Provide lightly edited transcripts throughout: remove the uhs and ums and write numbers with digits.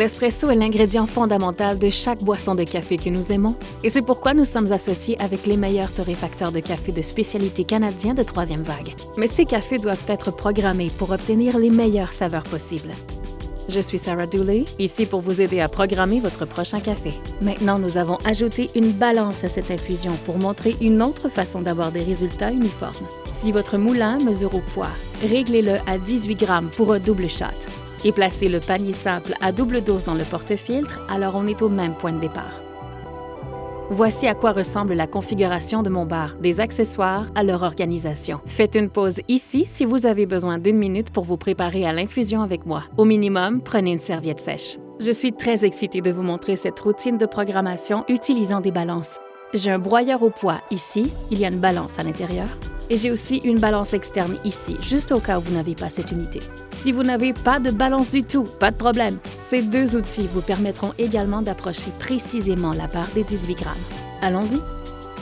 L'espresso est l'ingrédient fondamental de chaque boisson de café que nous aimons, et c'est pourquoi nous sommes associés avec les meilleurs torréfacteurs de café de spécialité canadiens de troisième vague. Mais ces cafés doivent être programmés pour obtenir les meilleures saveurs possibles. Je suis Sarah Dooley, ici pour vous aider à programmer votre prochain café. Maintenant, nous avons ajouté une balance à cette infusion pour montrer une autre façon d'avoir des résultats uniformes. Si votre moulin mesure au poids, réglez-le à 18 grammes pour un double shot. Et placez le panier simple à double dose dans le porte-filtre, alors on est au même point de départ. Voici à quoi ressemble la configuration de mon bar, des accessoires à leur organisation. Faites une pause ici si vous avez besoin d'1 minute pour vous préparer à l'infusion avec moi. Au minimum, prenez une serviette sèche. Je suis très excitée de vous montrer cette routine de programmation utilisant des balances. J'ai un broyeur au poids ici, il y a une balance à l'intérieur. Et j'ai aussi une balance externe ici, juste au cas où vous n'avez pas cette unité. Si vous n'avez pas de balance du tout, pas de problème. Ces deux outils vous permettront également d'approcher précisément la barre des 18 grammes. Allons-y.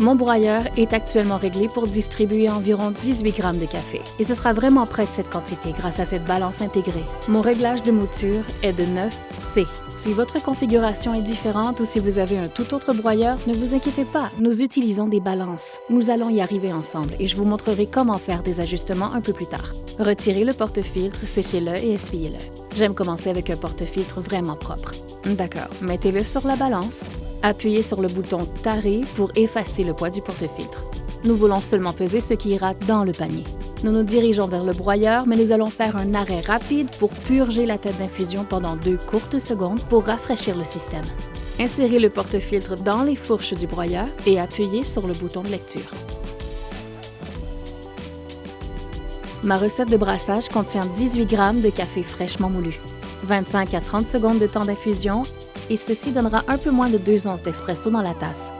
Mon broyeur est actuellement réglé pour distribuer environ 18 grammes de café. Et ce sera vraiment près de cette quantité grâce à cette balance intégrée. Mon réglage de mouture est de 9C. Si votre configuration est différente ou si vous avez un tout autre broyeur, ne vous inquiétez pas, nous utilisons des balances. Nous allons y arriver ensemble et je vous montrerai comment faire des ajustements un peu plus tard. Retirez le porte-filtre, séchez-le et essuyez-le. J'aime commencer avec un porte-filtre vraiment propre. D'accord, mettez-le sur la balance. Appuyez sur le bouton « Tarer » pour effacer le poids du porte-filtre. Nous voulons seulement peser ce qui ira dans le panier. Nous nous dirigeons vers le broyeur, mais nous allons faire un arrêt rapide pour purger la tête d'infusion pendant 2 courtes secondes pour rafraîchir le système. Insérez le porte-filtre dans les fourches du broyeur et appuyez sur le bouton de lecture. Ma recette de brassage contient 18 grammes de café fraîchement moulu, 25 à 30 secondes de temps d'infusion et ceci donnera un peu moins de 2 onces d'espresso dans la tasse.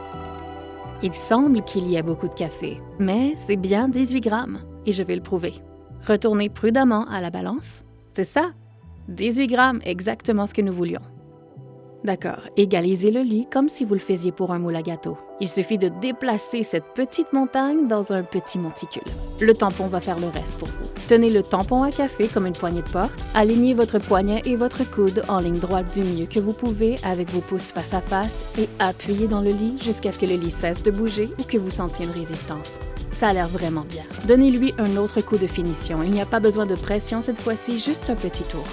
Il semble qu'il y ait beaucoup de café, mais c'est bien 18 grammes et je vais le prouver. Retournez prudemment à la balance. C'est ça, 18 grammes, exactement ce que nous voulions. D'accord, égalisez le lit comme si vous le faisiez pour un moule à gâteau. Il suffit de déplacer cette petite montagne dans un petit monticule. Le tampon va faire le reste pour vous. Tenez le tampon à café comme une poignée de porte. Alignez votre poignet et votre coude en ligne droite du mieux que vous pouvez avec vos pouces face à face et appuyez dans le lit jusqu'à ce que le lit cesse de bouger ou que vous sentiez une résistance. Ça a l'air vraiment bien. Donnez-lui un autre coup de finition. Il n'y a pas besoin de pression cette fois-ci, juste un petit tour.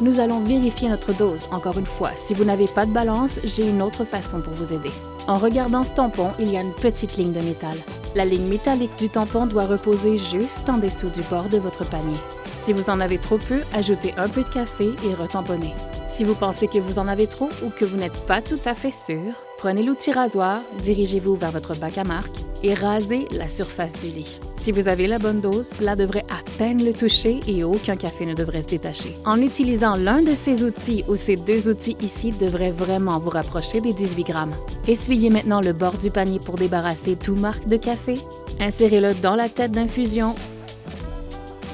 Nous allons vérifier notre dose. Encore une fois, si vous n'avez pas de balance, j'ai une autre façon pour vous aider. En regardant ce tampon, il y a une petite ligne de métal. La ligne métallique du tampon doit reposer juste en dessous du bord de votre panier. Si vous en avez trop peu, ajoutez un peu de café et retamponnez. Si vous pensez que vous en avez trop ou que vous n'êtes pas tout à fait sûr, prenez l'outil rasoir, dirigez-vous vers votre bac à marque et rasez la surface du lit. Si vous avez la bonne dose, cela devrait à peine le toucher et aucun café ne devrait se détacher. En utilisant l'un de ces outils ou ces deux outils ici devrait vraiment vous rapprocher des 18 grammes. Essuyez maintenant le bord du panier pour débarrasser tout marque de café. Insérez-le dans la tête d'infusion.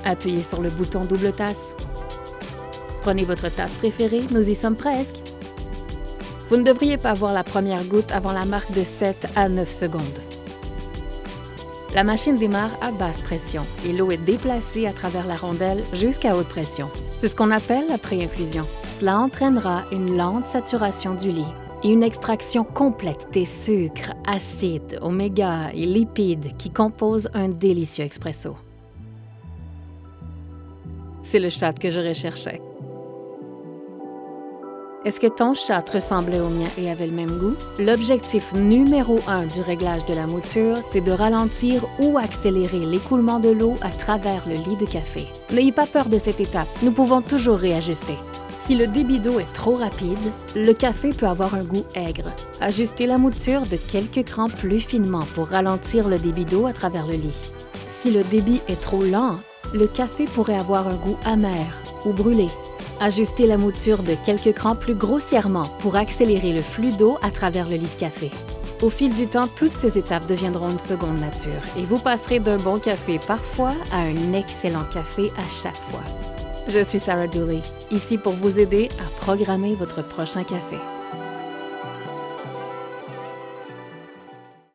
Appuyez sur le bouton double tasse. Prenez votre tasse préférée, nous y sommes presque. Vous ne devriez pas voir la première goutte avant la marque de 7 à 9 secondes. La machine démarre à basse pression et l'eau est déplacée à travers la rondelle jusqu'à haute pression. C'est ce qu'on appelle la pré-infusion. Cela entraînera une lente saturation du lit et une extraction complète des sucres, acides, oméga et lipides qui composent un délicieux expresso. C'est le shot que je recherchais. Est-ce que ton shot ressemblait au mien et avait le même goût? L'objectif numéro 1 du réglage de la mouture, c'est de ralentir ou accélérer l'écoulement de l'eau à travers le lit de café. N'ayez pas peur de cette étape, nous pouvons toujours réajuster. Si le débit d'eau est trop rapide, le café peut avoir un goût aigre. Ajustez la mouture de quelques crans plus finement pour ralentir le débit d'eau à travers le lit. Si le débit est trop lent, le café pourrait avoir un goût amer ou brûlé. Ajustez la mouture de quelques crans plus grossièrement pour accélérer le flux d'eau à travers le lit de café. Au fil du temps, toutes ces étapes deviendront une seconde nature et vous passerez d'un bon café parfois à un excellent café à chaque fois. Je suis Sarah Dooley, ici pour vous aider à programmer votre prochain café.